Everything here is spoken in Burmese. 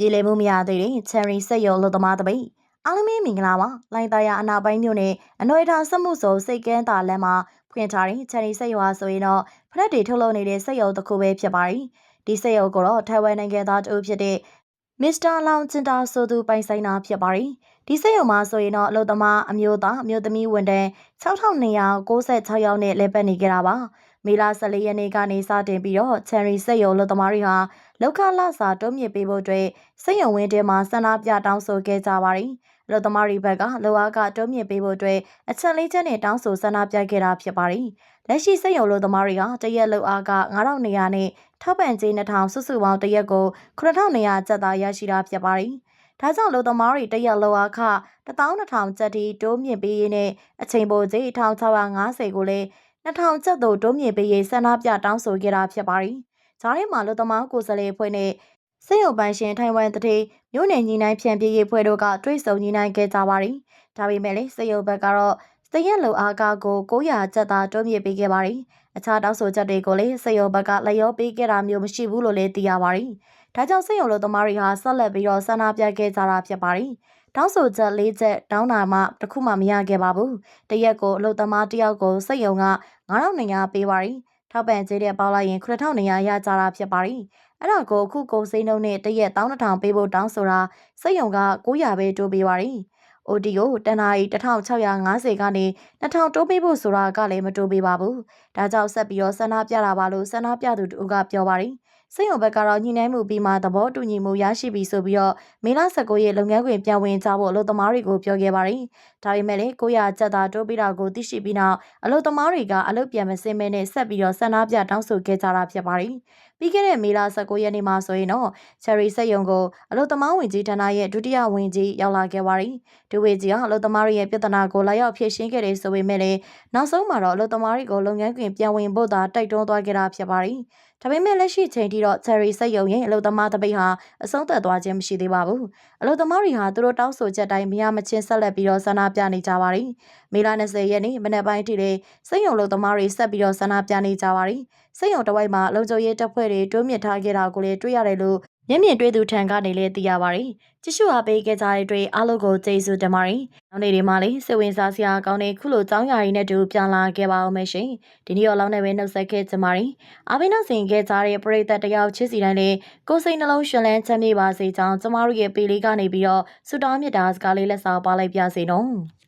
ပြည်လည်မှုမရသေးတဲ့ချယ်ရီစက်ရုံလို့သမားတပိတ်အားလုံးမင်္ဂလာပါလိုင်းသားရအနာပိုင်းမြို့နယ်အနှွေထားစမှုစုံစိတ်ကန်းတာလမ်းမှာဖွင့်ထားတဲ့ချယ်ရီစက်ရုံဟာဆိုရင်တော့ဖရက်တွေထုတ်လုပ်နေတဲ့စက်ရုံတစ်ခုပဲဖြစ်ပါတယ်ဒီစက်ရုံကိုတော့ထိုင်ဝမ်နိုင်ငံသားတူဖြစ်တဲ့မစ္စတာလောင်ချင်တာဆိုသူပိုင်ဆိုင်တာဖြစ်ပါတယ်ဒီစက်ရုံမှာဆိုရင်တော့အလုပ်သမားအမျိုးသားအမျိုးသမီးဝန်ထမ်း6296ယောက်နဲ့လဲပတ်နေကြတာပါမေလ14ရက်နေ့ကနေစတင်ပြီးတော့ချယ်ရီစက်ရုံလုပ်သမားတွေဟာလောက်ခလစာတိုးမြင့်ပေးဖို့အတွက်စက်ရုံဝင်းထဲမှာဆန္ဒပြတောင်းဆိုခဲ့ကြပါတယ်။အလုပ်သမားတွေဘက်ကလောအားကတိုးမြင့်ပေးဖို့အတွက်အချက်လေးချက်နဲ့တောင်းဆိုဆန္ဒပြခဲ့တာဖြစ်ပါတယ်။လက်ရှိစက်ရုံလုပ်သမားတွေကတရက်လောအားက9200နဲ့ထောက်ပံ့ကြေး2000စုစုပေါင်းတရက်ကို9200ကျပ်သားရရှိတာဖြစ်ပါတယ်။ဒါကြောင့်အလုပ်သမားတွေတရက်လောအားခ12000ကျပ်တီတိုးမြင့်ပေးရေးနဲ့အချိန်ပိုကြေး1650ကိုလည်း2000ကျပ်သို့တိုးမြင့်ပေးရေးဆန္ဒပြတောင်းဆိုခဲ့တာဖြစ်ပါတယ်။ဂျားထဲမှာလူသမားကိုယ်စားလှယ်အဖွဲ့နဲ့စက်ရုံပိုင်ရှင်ထိုင်ဝမ်တတိမြို့နယ်ညီနိုင်ဖြန့်ပြေးရေးဖွဲ့တို့ကတွဲဆုံညီနိုင်ခဲ့ကြပါတယ်။ဒါပေမဲ့လည်းစက်ရုံဘက်ကတော့စက်ရက်လုံအားကကို900ကျပ်သားတိုးမြင့်ပေးခဲ့ပါတယ်။အခြားတောင်းဆိုချက်တွေကိုလည်းစက်ရုံဘက်ကလျောပေးခဲ့တာမျိုးမရှိဘူးလို့လည်းသိရပါတယ်။ဒါကြောင့်စက်ရုံလူသမားတွေဟာဆက်လက်ပြီးတော့ဆန္ဒပြခဲ့ကြတာဖြစ်ပါတယ်။တောင်းဆိုချက်၄ချက်တောင်းတာမှတခုမှမရခဲ့ပါဘူး။တရက်ကိုအလုပ်သမားတယောက်ကိုစက်ရုံက9200ပေးပါတယ်။ထောက်ပံ့ကြေးတဲ့ပေါက်လိုက်ရင်9200ရကြတာဖြစ်ပါတယ်။အဲ့ဒါကိုအခုကုန်စိမ်းနှုန်းနဲ့တရက်12000ပေးဖို့တောင်းဆိုတာစက်ရုံက900ပဲတိုးပေးပါတယ်။ OT ကိုတနာရီ1650ကနေ2000တိုးပေးဖို့ဆိုတာကလည်းမတိုးပေးပါဘူး။ဒါကြောင့်ဆက်ပြီးတော့ဆန္ဒပြတာပါလို့ဆန္ဒပြသူတို့ကပြောပါတယ်။စက်ရုံဘက်ကတော့ညှိနှိုင်းမှုပြီးမှသဘောတူညီမှုရရှိပြီဆိုပြီးတော့မေလ19ရက်လုပ်ငန်းခွင်ပြန်ဝင်ကြဖို့အလုပ်သမားတွေကိုပြောခဲ့ပါတယ်။ဒါပေမဲ့လည်း900ကျပ်သားတိုးပေးတာကိုသိရှိပြီးနောက်အလုပ်သမားတွေကအလုပ်ပြန်မဆင်းမဲနဲ့ဆက်ပြီးတော့ဆန္ဒပြတောင်းဆိုခဲ့ကြတာဖြစ်ပါတယ်။ပြီးခဲ့တဲ့မေလ19ရက်နေ့မှာဆိုရင်တော့ချယ်ရီစက်ရုံကိုအလုပ်သမားဝင်ကြီးဌာနရဲ့ဒုတိယဝင်ကြီးရောက်လာခဲ့ပါတယ်။ဒုဝန်ကြီးကအလုပ်သမားတွေရဲ့ပြဿနာကိုလာရောက်ဖြေရှင်းခဲ့တယ်ဆိုပေမဲ့လည်းနောက်ဆုံးမှာတော့အလုပ်သမားတွေကိုလုပ်ငန်းခွင်ပြန်ဝင်ဖို့သာတိုက်တွန်းသွားခဲ့တာဖြစ်ပါတယ်။ဒါပေမဲ့လက်ရှိချိန်ထိတော့ချယ်ရီစက်ရုံရဲ့အလုပ်သမားတပိတ်ဟာအဆုံးသတ်သွားခြင်းမရှိသေးပါဘူး။အလုပ်သမားတွေဟာသူတို့တောင်းဆိုချက်တိုင်းမရမချင်းဆက်လက်ပြီးတော့ဆန္ဒပြနေကြပါတယ်။မေလ20ရက်နေ့မနက်ပိုင်းထိလေစက်ရုံအလုပ်သမားတွေဆက်ပြီးတော့ဆန္ဒပြနေကြပါတယ်။စက်ရုံတစ်ဝိုက်မှာလုံခြုံရေးတပ်ဖွဲ့တွေတိုးမြင့်ထားခဲ့တာကိုလည်းတွေ့ရတယ်လို့မျက်မြင်တွေ့သူထံကနေလည်းသိရပါတယ်။ကြည့်ရှုအားပေးခဲ့ကြတဲ့အတွက်အားလုံးကိုကျေးဇူးတင်ပါတယ်။နောက်နေ့ဒီမှာလည်းစိတ်ဝင်စားစရာကောင်းတဲ့ခုလိုကြောင်းရာရီနဲ့တူပြန်လာခဲ့ပါအောင်မယ်ရှင်။ဒီနေ့ရောလောက်နဲ့ပဲနှုတ်ဆက်ခဲ့ကြပါမယ်။အားပေးနှုတ်ဆက်ခဲ့ကြတဲ့ပရိသတ်တယောက်ချစ်စီတိုင်းလည်းကိုယ်စိတ်နှလုံးရှင်လန်းချမ်းမြေ့ပါစေကြောင်းကျမတို့ရဲ့ပေလေးကနေပြီးတော့ဆုတောင်းမြတ်တာစကားလေးလက်ဆောင်ပါလိုက်ပြစေနော်။